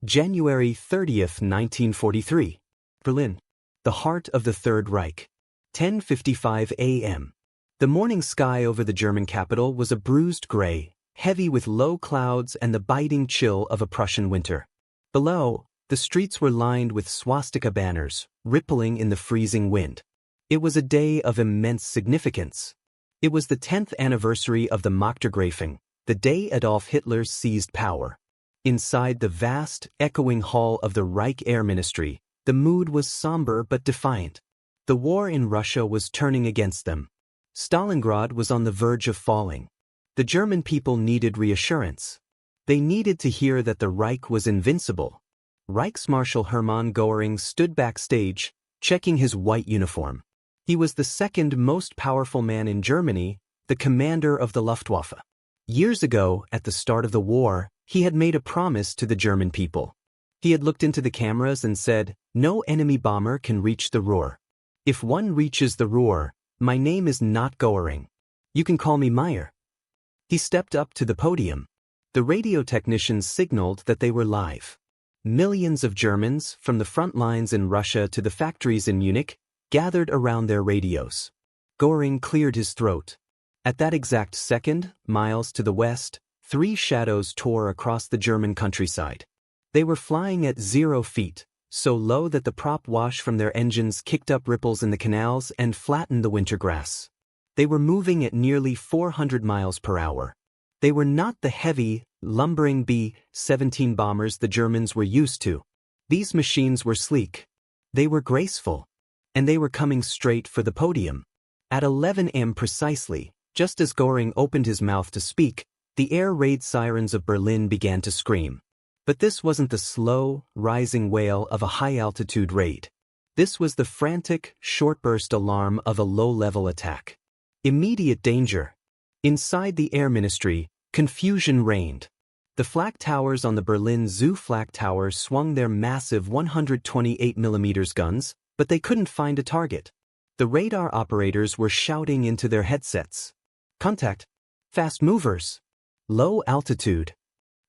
January 30th, 1943. Berlin. The heart of the Third Reich. 10:55 a.m. The morning sky over the German capital was a bruised gray, heavy with low clouds and the biting chill of a Prussian winter. Below, the streets were lined with swastika banners, rippling in the freezing wind. It was a day of immense significance. It was the 10th anniversary of the Machtergreifung, the day Adolf Hitler seized power. Inside the vast, echoing hall of the Reich Air Ministry, the mood was somber but defiant. The war in Russia was turning against them. Stalingrad was on the verge of falling. The German people needed reassurance. They needed to hear that the Reich was invincible. Reichsmarshal Hermann Goering stood backstage, checking his white uniform. He was the second most powerful man in Germany, the commander of the Luftwaffe. Years ago, at the start of the war, he had made a promise to the German people. He had looked into the cameras and said, "No enemy bomber can reach the Ruhr. If one reaches the Ruhr, my name is not Goering. You can call me Meyer." He stepped up to the podium. The radio technicians signaled that they were live. Millions of Germans, from the front lines in Russia to the factories in Munich, gathered around their radios. Goering cleared his throat. At that exact second, miles to the west, 3 shadows tore across the German countryside. They were flying at 0 feet, so low that the prop wash from their engines kicked up ripples in the canals and flattened the winter grass. They were moving at nearly 400 miles per hour. They were not the heavy, lumbering B-17 bombers the Germans were used to. These machines were sleek. They were graceful. And they were coming straight for the podium. At 11 a.m. precisely, just as Goering opened his mouth to speak, the air raid sirens of Berlin began to scream. But this wasn't the slow, rising wail of a high-altitude raid. This was the frantic, short-burst alarm of a low-level attack. Immediate danger. Inside the Air Ministry, confusion reigned. The flak towers on the Berlin Zoo flak tower swung their massive 128mm guns, but they couldn't find a target. The radar operators were shouting into their headsets. "Contact! Fast movers! Low altitude!"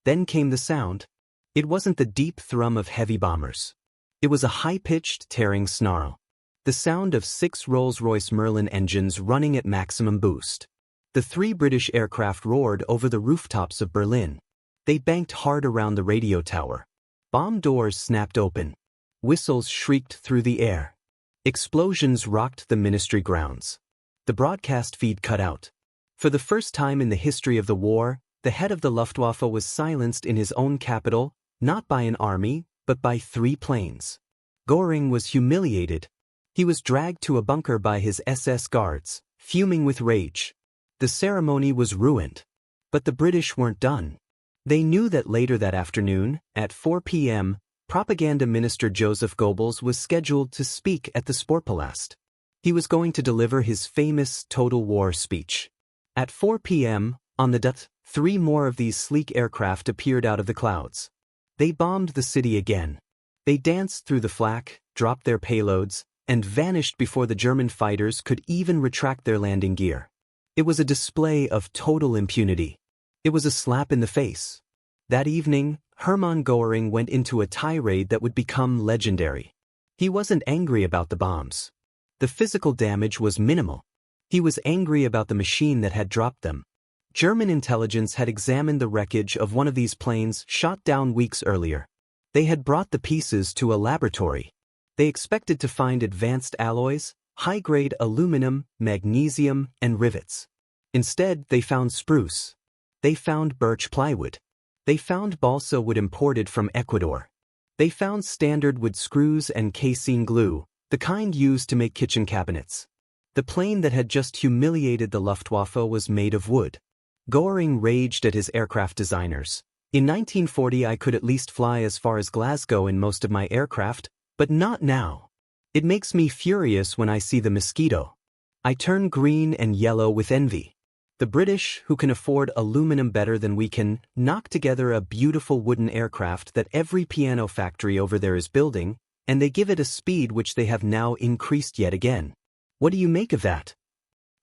Then came the sound. It wasn't the deep thrum of heavy bombers. It was a high-pitched, tearing snarl. The sound of 6 Rolls-Royce Merlin engines running at maximum boost. The 3 British aircraft roared over the rooftops of Berlin. They banked hard around the radio tower. Bomb doors snapped open. Whistles shrieked through the air. Explosions rocked the ministry grounds. The broadcast feed cut out. For the first time in the history of the war, the head of the Luftwaffe was silenced in his own capital, not by an army, but by 3 planes. Goering was humiliated. He was dragged to a bunker by his SS guards, fuming with rage. The ceremony was ruined. But the British weren't done. They knew that later that afternoon, at 4 p.m., Propaganda Minister Joseph Goebbels was scheduled to speak at the Sportpalast. He was going to deliver his famous Total War speech. At 4 p.m., on the dot, 3 more of these sleek aircraft appeared out of the clouds. They bombed the city again. They danced through the flak, dropped their payloads, and vanished before the German fighters could even retract their landing gear. It was a display of total impunity. It was a slap in the face. That evening, Hermann Goering went into a tirade that would become legendary. He wasn't angry about the bombs. The physical damage was minimal. He was angry about the machine that had dropped them. German intelligence had examined the wreckage of one of these planes shot down weeks earlier. They had brought the pieces to a laboratory. They expected to find advanced alloys, high-grade aluminum, magnesium, and rivets. Instead, they found spruce. They found birch plywood. They found balsa wood imported from Ecuador. They found standard wood screws and casein glue, the kind used to make kitchen cabinets. The plane that had just humiliated the Luftwaffe was made of wood. Goering raged at his aircraft designers. "In 1940 I could at least fly as far as Glasgow in most of my aircraft, but not now. It makes me furious when I see the Mosquito. I turn green and yellow with envy. The British, who can afford aluminum better than we can, knock together a beautiful wooden aircraft that every piano factory over there is building, and they give it a speed which they have now increased yet again. What do you make of that?"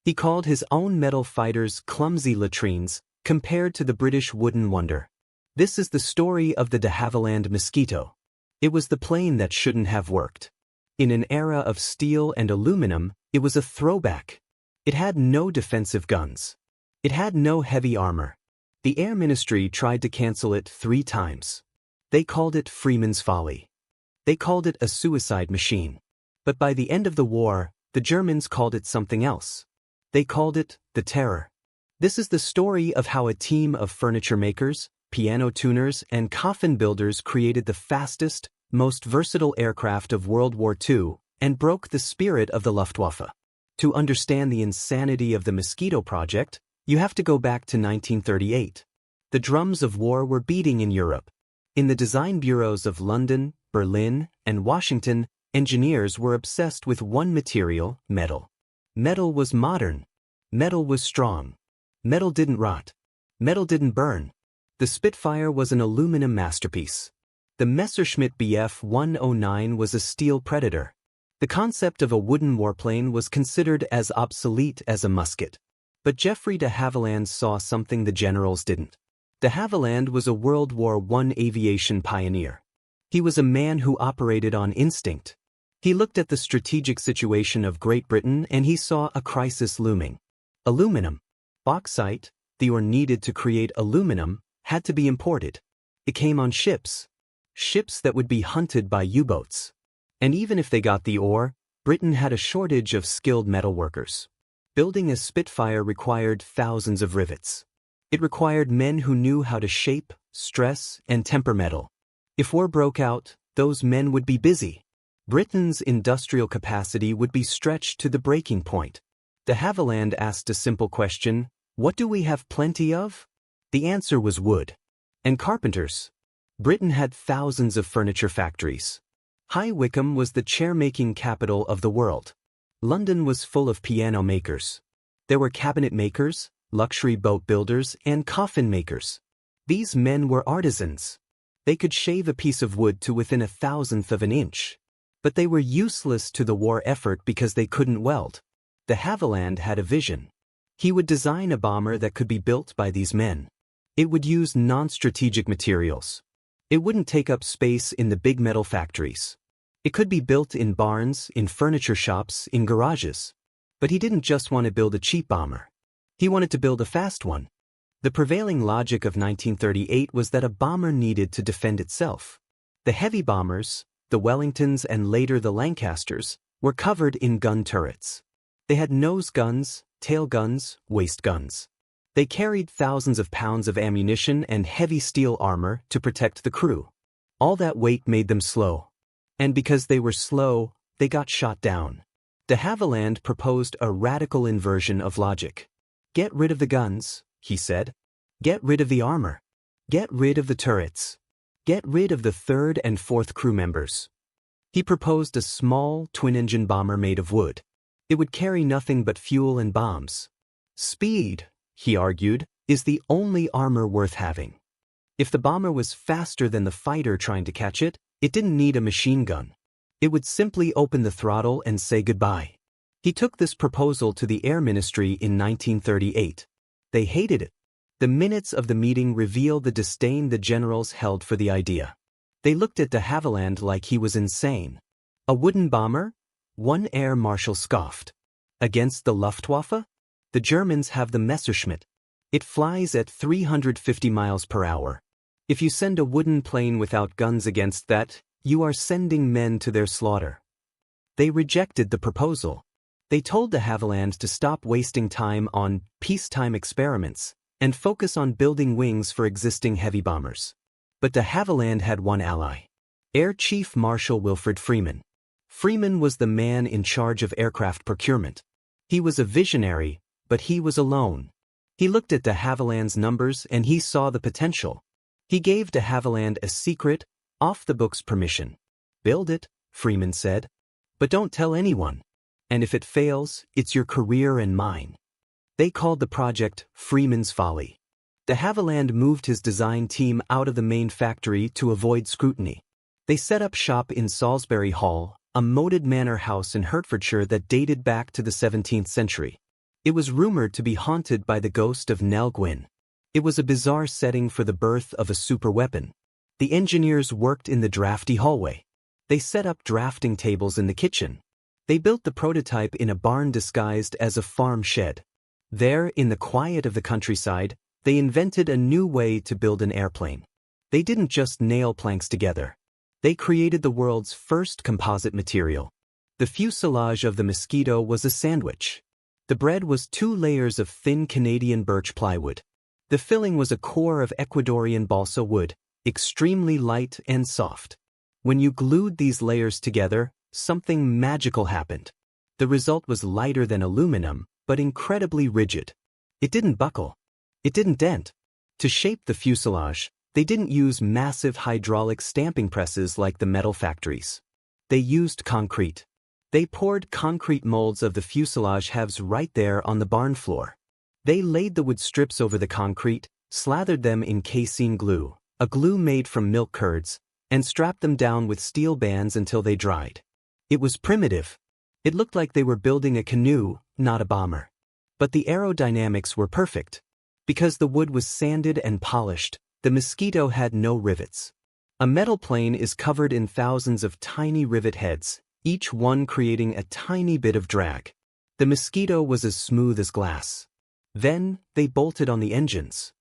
He called his own metal fighters clumsy latrines, compared to the British wooden wonder. This is the story of the de Havilland Mosquito. It was the plane that shouldn't have worked. In an era of steel and aluminum, it was a throwback. It had no defensive guns. It had no heavy armor. The Air Ministry tried to cancel it 3 times. They called it Freeman's Folly. They called it a suicide machine. But by the end of the war, the Germans called it something else. They called it the Terror. This is the story of how a team of furniture makers, piano tuners, and coffin builders created the fastest, most versatile aircraft of World War II and broke the spirit of the Luftwaffe. To understand the insanity of the Mosquito project, you have to go back to 1938. The drums of war were beating in Europe. In the design bureaus of London, Berlin, and Washington, engineers were obsessed with one material, metal. Metal was modern. Metal was strong. Metal didn't rot. Metal didn't burn. The Spitfire was an aluminum masterpiece. The Messerschmitt Bf 109 was a steel predator. The concept of a wooden warplane was considered as obsolete as a musket. But Geoffrey de Havilland saw something the generals didn't. De Havilland was a World War I aviation pioneer. He was a man who operated on instinct. He looked at the strategic situation of Great Britain and he saw a crisis looming. Aluminum, bauxite, the ore needed to create aluminum, had to be imported. It came on ships. Ships that would be hunted by U-boats. And even if they got the ore, Britain had a shortage of skilled metal workers. Building a Spitfire required thousands of rivets. It required men who knew how to shape, stress, and temper metal. If war broke out, those men would be busy. Britain's industrial capacity would be stretched to the breaking point. De Havilland asked a simple question: what do we have plenty of? The answer was wood. And carpenters. Britain had thousands of furniture factories. High Wycombe was the chair-making capital of the world. London was full of piano makers. There were cabinet makers, luxury boat builders, and coffin makers. These men were artisans. They could shave a piece of wood to within 1/1000th of an inch. But they were useless to the war effort because they couldn't weld. De Havilland had a vision. He would design a bomber that could be built by these men. It would use non-strategic materials. It wouldn't take up space in the big metal factories. It could be built in barns, in furniture shops, in garages. But he didn't just want to build a cheap bomber. He wanted to build a fast one. The prevailing logic of 1938 was that a bomber needed to defend itself. The heavy bombers, the Wellingtons and later the Lancasters, were covered in gun turrets. They had nose guns, tail guns, waist guns. They carried thousands of pounds of ammunition and heavy steel armor to protect the crew. All that weight made them slow. And because they were slow, they got shot down. De Havilland proposed a radical inversion of logic. Get rid of the guns, he said. Get rid of the armor. Get rid of the turrets. Get rid of the 3rd and 4th crew members. He proposed a small, twin-engine bomber made of wood. It would carry nothing but fuel and bombs. Speed, he argued, is the only armor worth having. If the bomber was faster than the fighter trying to catch it, it didn't need a machine gun. It would simply open the throttle and say goodbye. He took this proposal to the Air Ministry in 1938. They hated it. The minutes of the meeting reveal the disdain the generals held for the idea. They looked at de Havilland like he was insane. A wooden bomber? One air marshal scoffed. Against the Luftwaffe? The Germans have the Messerschmitt. It flies at 350 miles per hour. If you send a wooden plane without guns against that, you are sending men to their slaughter. They rejected the proposal. They told de Havilland to stop wasting time on peacetime experiments and focus on building wings for existing heavy bombers. But de Havilland had one ally: Air Chief Marshal Wilfred Freeman. Freeman was the man in charge of aircraft procurement. He was a visionary, but he was alone. He looked at de Havilland's numbers and he saw the potential. He gave de Havilland a secret, off-the-books permission. Build it, Freeman said. But don't tell anyone. And if it fails, it's your career and mine. They called the project Freeman's Folly. De Havilland moved his design team out of the main factory to avoid scrutiny. They set up shop in Salisbury Hall, a moated manor house in Hertfordshire that dated back to the 17th century. It was rumored to be haunted by the ghost of Nell Gwyn. It was a bizarre setting for the birth of a superweapon. The engineers worked in the drafty hallway. They set up drafting tables in the kitchen. They built the prototype in a barn disguised as a farm shed. There, in the quiet of the countryside, they invented a new way to build an airplane. They didn't just nail planks together. They created the world's first composite material. The fuselage of the Mosquito was a sandwich. The bread was 2 layers of thin Canadian birch plywood. The filling was a core of Ecuadorian balsa wood, extremely light and soft. When you glued these layers together, something magical happened. The result was lighter than aluminum, but incredibly rigid. It didn't buckle. It didn't dent. To shape the fuselage, they didn't use massive hydraulic stamping presses like the metal factories. They used concrete. They poured concrete molds of the fuselage halves right there on the barn floor. They laid the wood strips over the concrete, slathered them in casein glue, a glue made from milk curds, and strapped them down with steel bands until they dried. It was primitive. It looked like they were building a canoe, not a bomber. But the aerodynamics were perfect. Because the wood was sanded and polished, the Mosquito had no rivets. A metal plane is covered in thousands of tiny rivet heads, each one creating a tiny bit of drag. The Mosquito was as smooth as glass. Then, they bolted on the engines.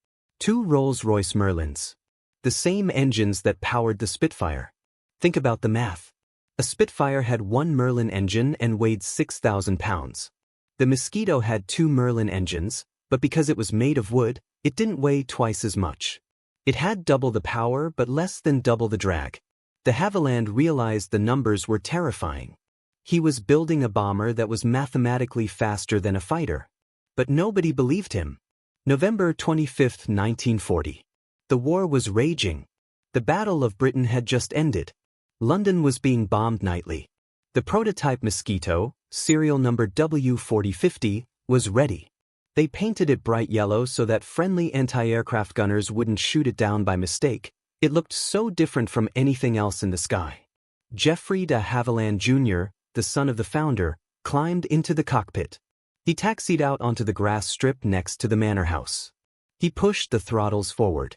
2 Rolls-Royce Merlins. The same engines that powered the Spitfire. Think about the math. A Spitfire had 1 Merlin engine and weighed 6,000 pounds. The Mosquito had 2 Merlin engines, but because it was made of wood, it didn't weigh twice as much. It had double the power but less than double the drag. De Havilland realized the numbers were terrifying. He was building a bomber that was mathematically faster than a fighter. But nobody believed him. November 25, 1940. The war was raging. The Battle of Britain had just ended. London was being bombed nightly. The prototype Mosquito, serial number W4050, was ready. They painted it bright yellow so that friendly anti-aircraft gunners wouldn't shoot it down by mistake. It looked so different from anything else in the sky. Geoffrey de Havilland Jr., the son of the founder, climbed into the cockpit. He taxied out onto the grass strip next to the manor house. He pushed the throttles forward.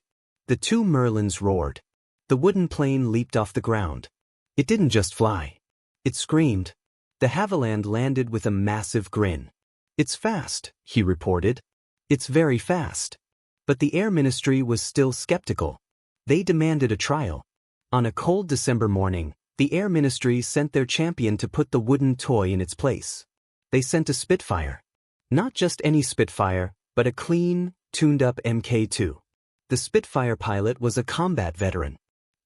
The 2 Merlins roared. The wooden plane leaped off the ground. It didn't just fly. It screamed. De Havilland landed with a massive grin. "It's fast," he reported. "It's very fast." But the Air Ministry was still skeptical. They demanded a trial. On a cold December morning, the Air Ministry sent their champion to put the wooden toy in its place. They sent a Spitfire. Not just any Spitfire, but a clean, tuned-up Mk2. The Spitfire pilot was a combat veteran.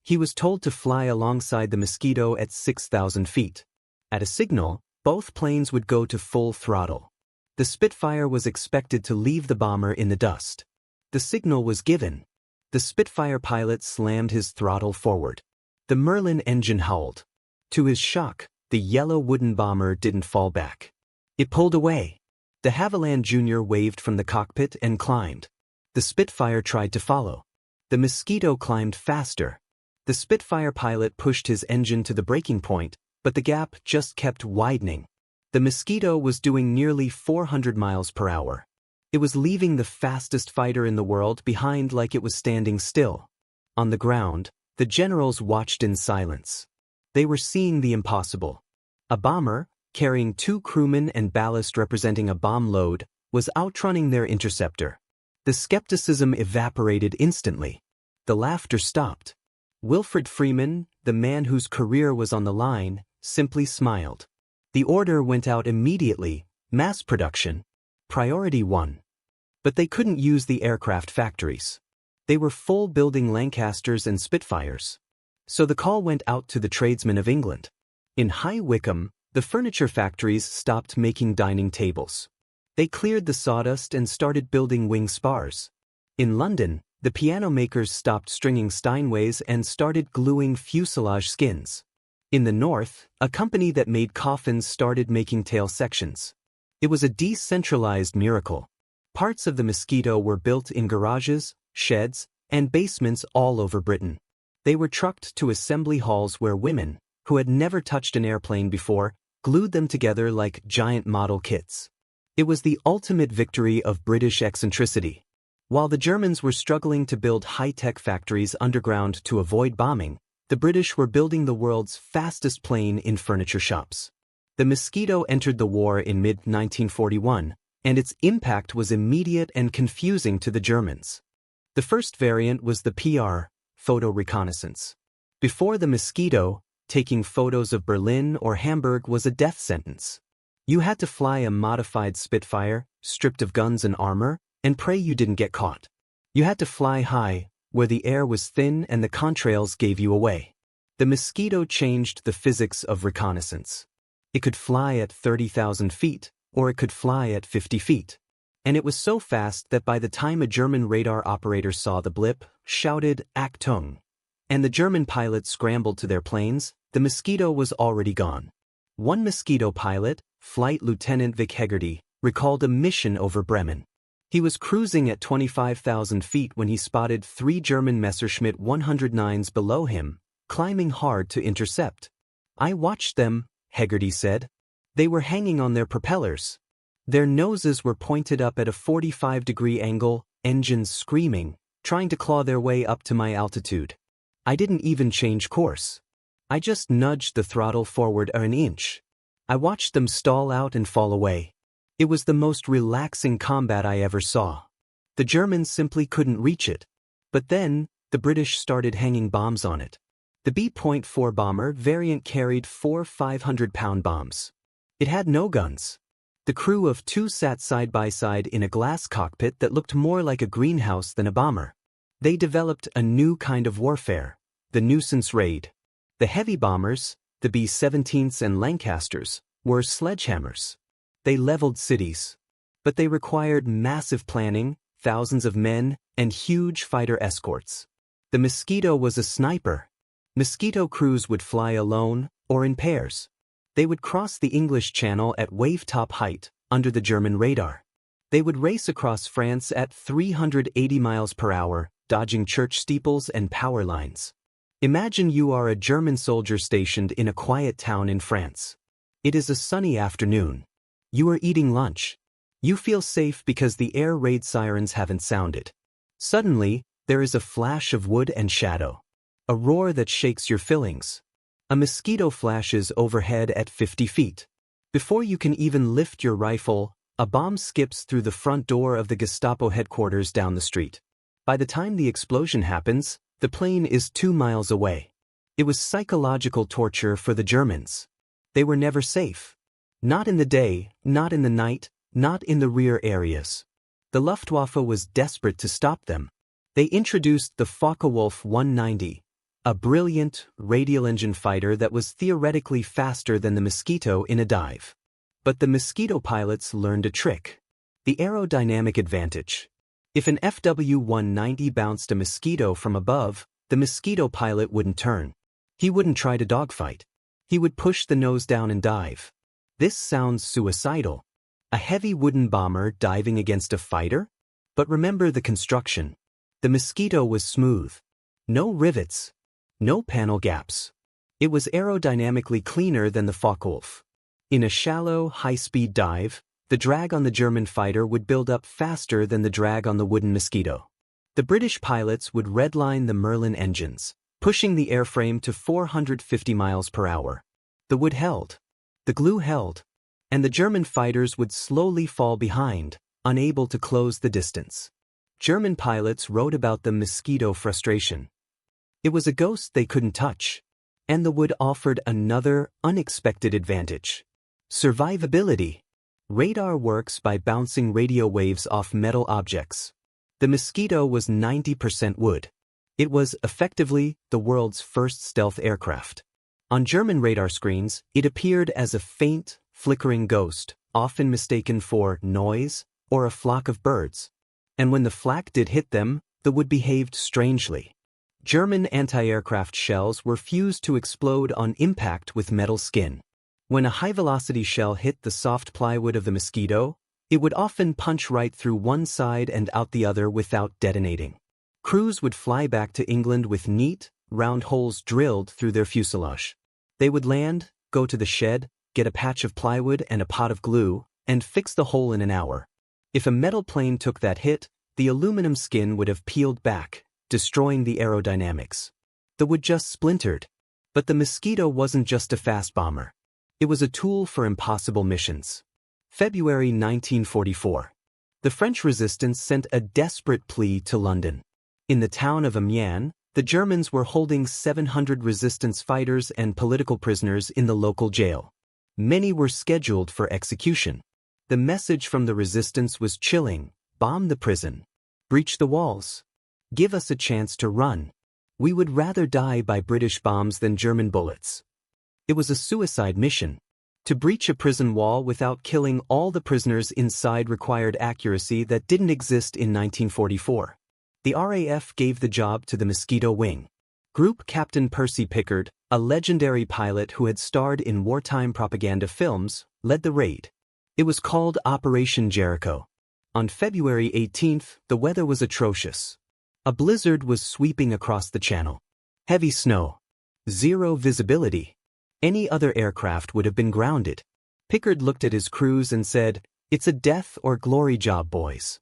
He was told to fly alongside the Mosquito at 6,000 feet. At a signal, both planes would go to full throttle. The Spitfire was expected to leave the bomber in the dust. The signal was given. The Spitfire pilot slammed his throttle forward. The Merlin engine howled. To his shock, the yellow wooden bomber didn't fall back. It pulled away. De Havilland Jr. waved from the cockpit and climbed. The Spitfire tried to follow. The Mosquito climbed faster. The Spitfire pilot pushed his engine to the breaking point, but the gap just kept widening. The Mosquito was doing nearly 400 miles per hour. It was leaving the fastest fighter in the world behind like it was standing still. On the ground, the generals watched in silence. They were seeing the impossible. A bomber, carrying 2 crewmen and ballast representing a bomb load, was outrunning their interceptor. The skepticism evaporated instantly. The laughter stopped. Wilfred Freeman, the man whose career was on the line, simply smiled. The order went out immediately: mass production. Priority 1. But they couldn't use the aircraft factories. They were full building Lancasters and Spitfires. So the call went out to the tradesmen of England. In High Wycombe, the furniture factories stopped making dining tables. They cleared the sawdust and started building wing spars. In London, the piano makers stopped stringing Steinways and started gluing fuselage skins. In the north, a company that made coffins started making tail sections. It was a decentralized miracle. Parts of the Mosquito were built in garages, sheds, and basements all over Britain. They were trucked to assembly halls where women, who had never touched an airplane before, glued them together like giant model kits. It was the ultimate victory of British eccentricity. While the Germans were struggling to build high-tech factories underground to avoid bombing, the British were building the world's fastest plane in furniture shops. The Mosquito entered the war in mid-1941, and its impact was immediate and confusing to the Germans. The first variant was the PR, photo reconnaissance. Before the Mosquito, taking photos of Berlin or Hamburg was a death sentence. You had to fly a modified Spitfire, stripped of guns and armor, and pray you didn't get caught. You had to fly high, where the air was thin and the contrails gave you away. The Mosquito changed the physics of reconnaissance. It could fly at 30,000 feet, or it could fly at 50 feet. And it was so fast that by the time a German radar operator saw the blip, shouted Achtung, and the German pilots scrambled to their planes, the Mosquito was already gone. One Mosquito pilot, Flight Lieutenant Vic Hegarty, recalled a mission over Bremen. He was cruising at 25,000 feet when he spotted 3 German Messerschmitt 109s below him, climbing hard to intercept. "I watched them," Hegarty said. "They were hanging on their propellers. Their noses were pointed up at a 45-degree angle, engines screaming, trying to claw their way up to my altitude. I didn't even change course. I just nudged the throttle forward an inch. I watched them stall out and fall away. It was the most relaxing combat I ever saw. The Germans simply couldn't reach it. But then, the British started hanging bombs on it. The B.4 bomber variant carried 4 500-pound bombs. It had no guns. The crew of 2 sat side by side in a glass cockpit that looked more like a greenhouse than a bomber. They developed a new kind of warfare, the nuisance raid. The heavy bombers, the B-17s and Lancasters, were sledgehammers. They leveled cities. But they required massive planning, thousands of men, and huge fighter escorts. The Mosquito was a sniper. Mosquito crews would fly alone, or in pairs. They would cross the English Channel at wave-top height, under the German radar. They would race across France at 380 miles per hour, dodging church steeples and power lines. Imagine you are a German soldier stationed in a quiet town in France. It is a sunny afternoon. You are eating lunch. You feel safe because the air raid sirens haven't sounded. Suddenly, there is a flash of wood and shadow. A roar that shakes your fillings. A Mosquito flashes overhead at 50 feet. Before you can even lift your rifle, a bomb skips through the front door of the Gestapo headquarters down the street. By the time the explosion happens, the plane is 2 miles away. It was psychological torture for the Germans. They were never safe. Not in the day, not in the night, not in the rear areas. The Luftwaffe was desperate to stop them. They introduced the Focke-Wulf 190, a brilliant, radial-engine fighter that was theoretically faster than the Mosquito in a dive. But the Mosquito pilots learned a trick. The aerodynamic advantage. If an FW-190 bounced a Mosquito from above, the Mosquito pilot wouldn't turn. He wouldn't try to dogfight. He would push the nose down and dive. This sounds suicidal. A heavy wooden bomber diving against a fighter? But remember the construction. The Mosquito was smooth. No rivets. No panel gaps. It was aerodynamically cleaner than the Focke-Wulf. In a shallow, high-speed dive, the drag on the German fighter would build up faster than the drag on the wooden Mosquito. The British pilots would redline the Merlin engines, pushing the airframe to 450 miles per hour. The wood held. The glue held. And the German fighters would slowly fall behind, unable to close the distance. German pilots wrote about the Mosquito frustration. It was a ghost they couldn't touch. And the wood offered another, unexpected advantage. Survivability. Radar works by bouncing radio waves off metal objects. The Mosquito was 90% wood. It was, effectively, the world's first stealth aircraft. On German radar screens, it appeared as a faint, flickering ghost, often mistaken for noise or a flock of birds. And when the flak did hit them, the wood behaved strangely. German anti-aircraft shells were fused to explode on impact with metal skin. When a high-velocity shell hit the soft plywood of the Mosquito, it would often punch right through one side and out the other without detonating. Crews would fly back to England with neat, round holes drilled through their fuselage. They would land, go to the shed, get a patch of plywood and a pot of glue, and fix the hole in an hour. If a metal plane took that hit, the aluminum skin would have peeled back, destroying the aerodynamics. The wood just splintered. But the Mosquito wasn't just a fast bomber. It was a tool for impossible missions. February 1944. The French resistance sent a desperate plea to London. In the town of Amiens, the Germans were holding 700 resistance fighters and political prisoners in the local jail. Many were scheduled for execution. The message from the resistance was chilling: bomb the prison. Breach the walls. Give us a chance to run. We would rather die by British bombs than German bullets. It was a suicide mission. To breach a prison wall without killing all the prisoners inside required accuracy that didn't exist in 1944. The RAF gave the job to the Mosquito Wing. Group Captain Percy Pickard, a legendary pilot who had starred in wartime propaganda films, led the raid. It was called Operation Jericho. On February 18th, the weather was atrocious. A blizzard was sweeping across the channel. Heavy snow. Zero visibility. Any other aircraft would have been grounded. Pickard looked at his crews and said, "It's a death or glory job, boys."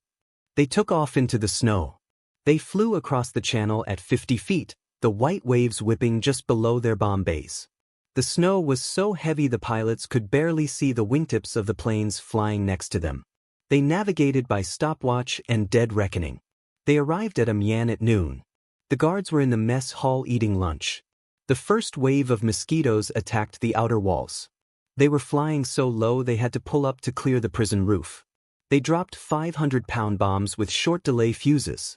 They took off into the snow. They flew across the channel at 50 feet, the white waves whipping just below their bomb bays. The snow was so heavy the pilots could barely see the wingtips of the planes flying next to them. They navigated by stopwatch and dead reckoning. They arrived at Amiens at noon. The guards were in the mess hall eating lunch. The first wave of mosquitoes attacked the outer walls. They were flying so low they had to pull up to clear the prison roof. They dropped 500-pound bombs with short delay fuses.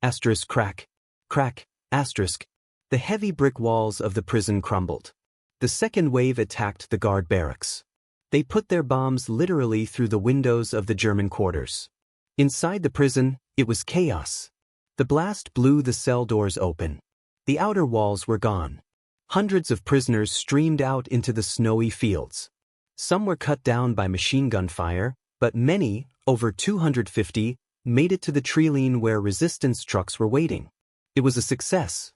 Asterisk crack, crack, asterisk. The heavy brick walls of the prison crumbled. The second wave attacked the guard barracks. They put their bombs literally through the windows of the German quarters. Inside the prison, it was chaos. The blast blew the cell doors open. The outer walls were gone. Hundreds of prisoners streamed out into the snowy fields. Some were cut down by machine gun fire, but many, over 250, made it to the tree where resistance trucks were waiting. It was a success.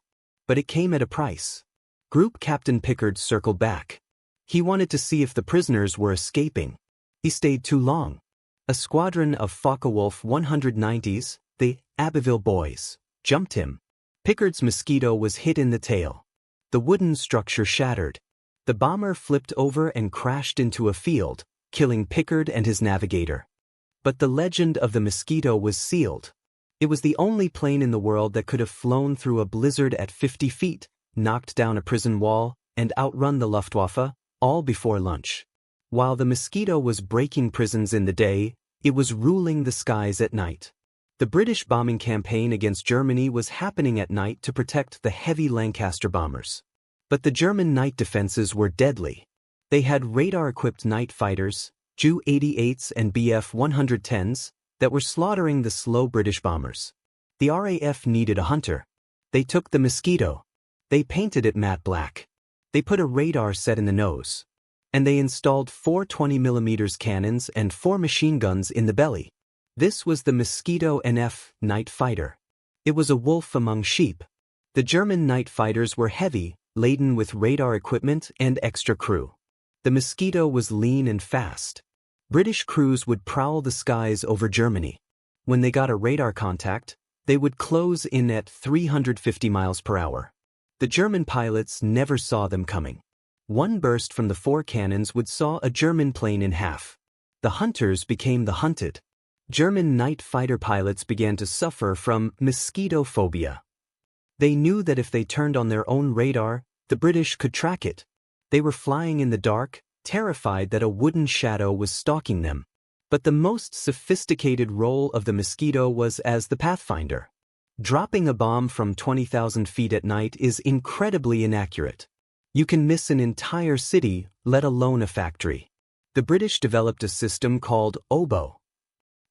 But it came at a price. Group Captain Pickard circled back. He wanted to see if the prisoners were escaping. He stayed too long. A squadron of Focke-Wulf 190s, the Abbeville Boys, jumped him. Pickard's Mosquito was hit in the tail. The wooden structure shattered. The bomber flipped over and crashed into a field, killing Pickard and his navigator. But the legend of the Mosquito was sealed. It was the only plane in the world that could have flown through a blizzard at 50 feet, knocked down a prison wall, and outrun the Luftwaffe, all before lunch. While the Mosquito was breaking prisons in the day, it was ruling the skies at night. The British bombing campaign against Germany was happening at night to protect the heavy Lancaster bombers. But the German night defenses were deadly. They had radar-equipped night fighters, Ju-88s and Bf-110s, that were slaughtering the slow British bombers. The RAF needed a hunter. They took the Mosquito. They painted it matte black. They put a radar set in the nose. And they installed 4 20mm cannons and 4 machine guns in the belly. This was the Mosquito NF night fighter. It was a wolf among sheep. The German night fighters were heavy, laden with radar equipment and extra crew. The Mosquito was lean and fast. British crews would prowl the skies over Germany. When they got a radar contact, they would close in at 350 miles per hour. The German pilots never saw them coming. One burst from the 4 cannons would saw a German plane in half. The hunters became the hunted. German night fighter pilots began to suffer from mosquito phobia. They knew that if they turned on their own radar, the British could track it. They were flying in the dark, terrified that a wooden shadow was stalking them. But the most sophisticated role of the Mosquito was as the pathfinder. Dropping a bomb from 20,000 feet at night is incredibly inaccurate. You can miss an entire city, let alone a factory. The British developed a system called oboe.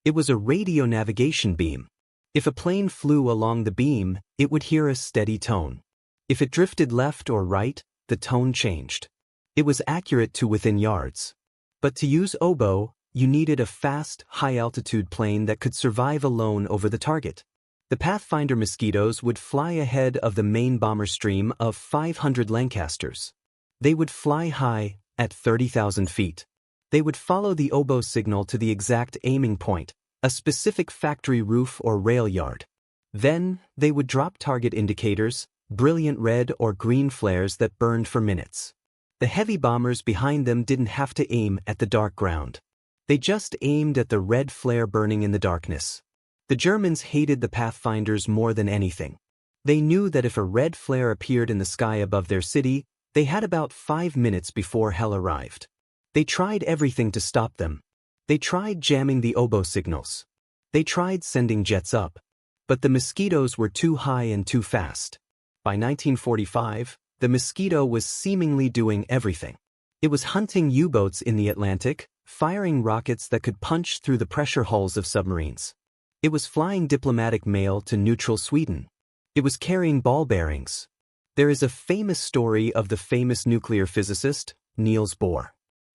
It was a radio navigation beam. If a plane flew along the beam, it would hear a steady tone. If it drifted left or right, the tone changed. It was accurate to within yards. But to use oboe, you needed a fast, high-altitude plane that could survive alone over the target. The Pathfinder Mosquitoes would fly ahead of the main bomber stream of 500 Lancasters. They would fly high, at 30,000 feet. They would follow the oboe signal to the exact aiming point, a specific factory roof or rail yard. Then, they would drop target indicators, brilliant red or green flares that burned for minutes. The heavy bombers behind them didn't have to aim at the dark ground. They just aimed at the red flare burning in the darkness. The Germans hated the Pathfinders more than anything. They knew that if a red flare appeared in the sky above their city, they had about 5 minutes before hell arrived. They tried everything to stop them. They tried jamming the oboe signals. They tried sending jets up. But the Mosquitoes were too high and too fast. By 1945, the Mosquito was seemingly doing everything. It was hunting U-boats in the Atlantic, firing rockets that could punch through the pressure hulls of submarines. It was flying diplomatic mail to neutral Sweden. It was carrying ball bearings. There is a famous story of the famous nuclear physicist, Niels Bohr.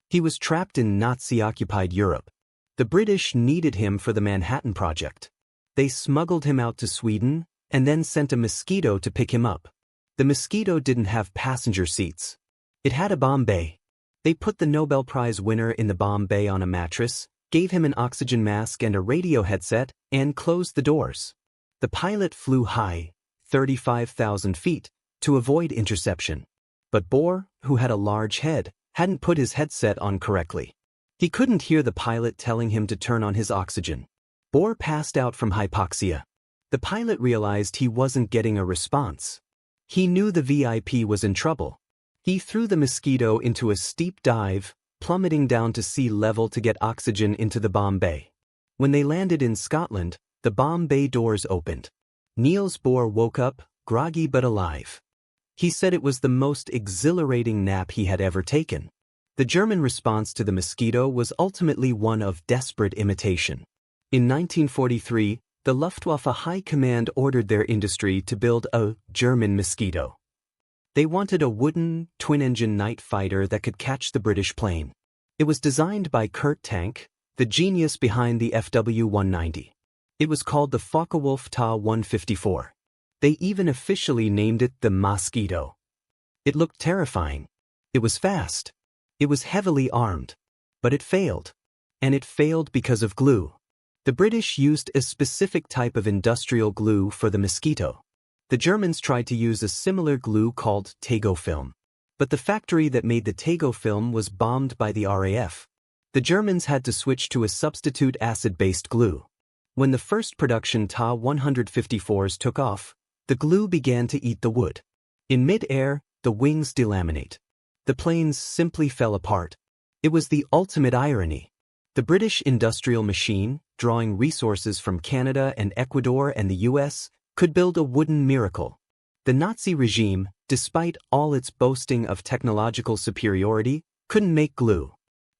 He was trapped in Nazi-occupied Europe. The British needed him for the Manhattan Project. They smuggled him out to Sweden and then sent a Mosquito to pick him up. The Mosquito didn't have passenger seats. It had a bomb bay. They put the Nobel Prize winner in the bomb bay on a mattress, gave him an oxygen mask and a radio headset, and closed the doors. The pilot flew high, 35,000 feet, to avoid interception. But Bohr, who had a large head, hadn't put his headset on correctly. He couldn't hear the pilot telling him to turn on his oxygen. Bohr passed out from hypoxia. The pilot realized he wasn't getting a response. He knew the VIP was in trouble. He threw the Mosquito into a steep dive, plummeting down to sea level to get oxygen into the bomb bay. When they landed in Scotland, the bomb bay doors opened. Niels Bohr woke up, groggy but alive. He said it was the most exhilarating nap he had ever taken. The German response to the Mosquito was ultimately one of desperate imitation. In 1943, the Luftwaffe High Command ordered their industry to build a German Mosquito. They wanted a wooden, twin-engine night fighter that could catch the British plane. It was designed by Kurt Tank, the genius behind the FW-190. It was called the Focke-Wulf Ta-154. They even officially named it the Mosquito. It looked terrifying. It was fast. It was heavily armed. But it failed. And it failed because of glue. The British used a specific type of industrial glue for the Mosquito. The Germans tried to use a similar glue called Tego film. But the factory that made the Tego film was bombed by the RAF. The Germans had to switch to a substitute acid-based glue. When the first production Ta-154s took off, the glue began to eat the wood. In mid-air, the wings delaminate. The planes simply fell apart. It was the ultimate irony. The British industrial machine, drawing resources from Canada and Ecuador and the US, could build a wooden miracle. The Nazi regime, despite all its boasting of technological superiority, couldn't make glue.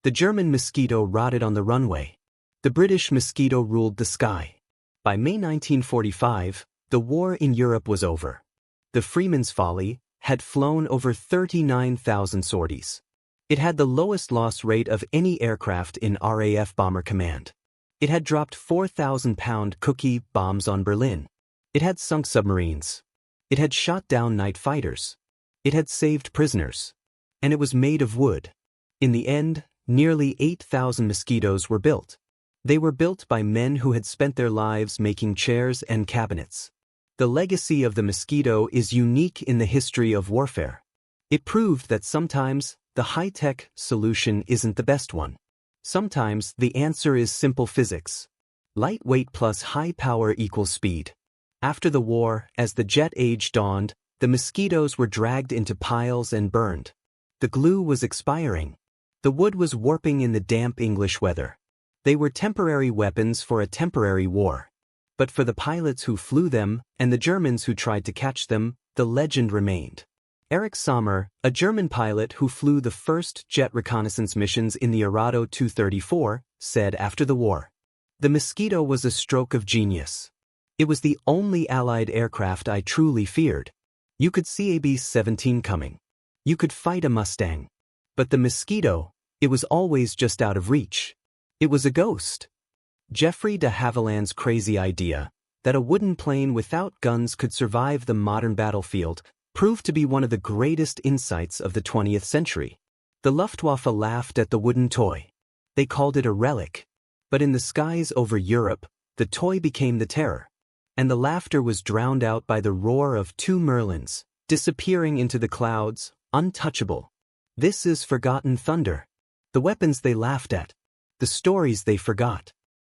The German Mosquito rotted on the runway. The British Mosquito ruled the sky. By May 1945, the war in Europe was over. The Freeman's Folly had flown over 39,000 sorties. It had the lowest loss rate of any aircraft in RAF Bomber Command. It had dropped 4,000-pound cookie bombs on Berlin. It had sunk submarines. It had shot down night fighters. It had saved prisoners. And it was made of wood. In the end, nearly 8,000 Mosquitoes were built. They were built by men who had spent their lives making chairs and cabinets. The legacy of the Mosquito is unique in the history of warfare. It proved that sometimes the high-tech solution isn't the best one. Sometimes the answer is simple physics. Lightweight plus high power equals speed. After the war, as the jet age dawned, the Mosquitoes were dragged into piles and burned. The glue was expiring. The wood was warping in the damp English weather. They were temporary weapons for a temporary war. But for the pilots who flew them, and the Germans who tried to catch them, the legend remained. Erich Sommer, a German pilot who flew the first jet reconnaissance missions in the Arado 234, said after the war, "The Mosquito was a stroke of genius. It was the only Allied aircraft I truly feared. You could see a B-17 coming. You could fight a Mustang. But the Mosquito, it was always just out of reach. It was a ghost." Geoffrey de Havilland's crazy idea that a wooden plane without guns could survive the modern battlefield proved to be one of the greatest insights of the 20th century. The Luftwaffe laughed at the wooden toy. They called it a relic. But in the skies over Europe, the toy became the terror. And the laughter was drowned out by the roar of two Merlins, disappearing into the clouds, untouchable. This is forgotten thunder. The weapons they laughed at. The stories they forgot.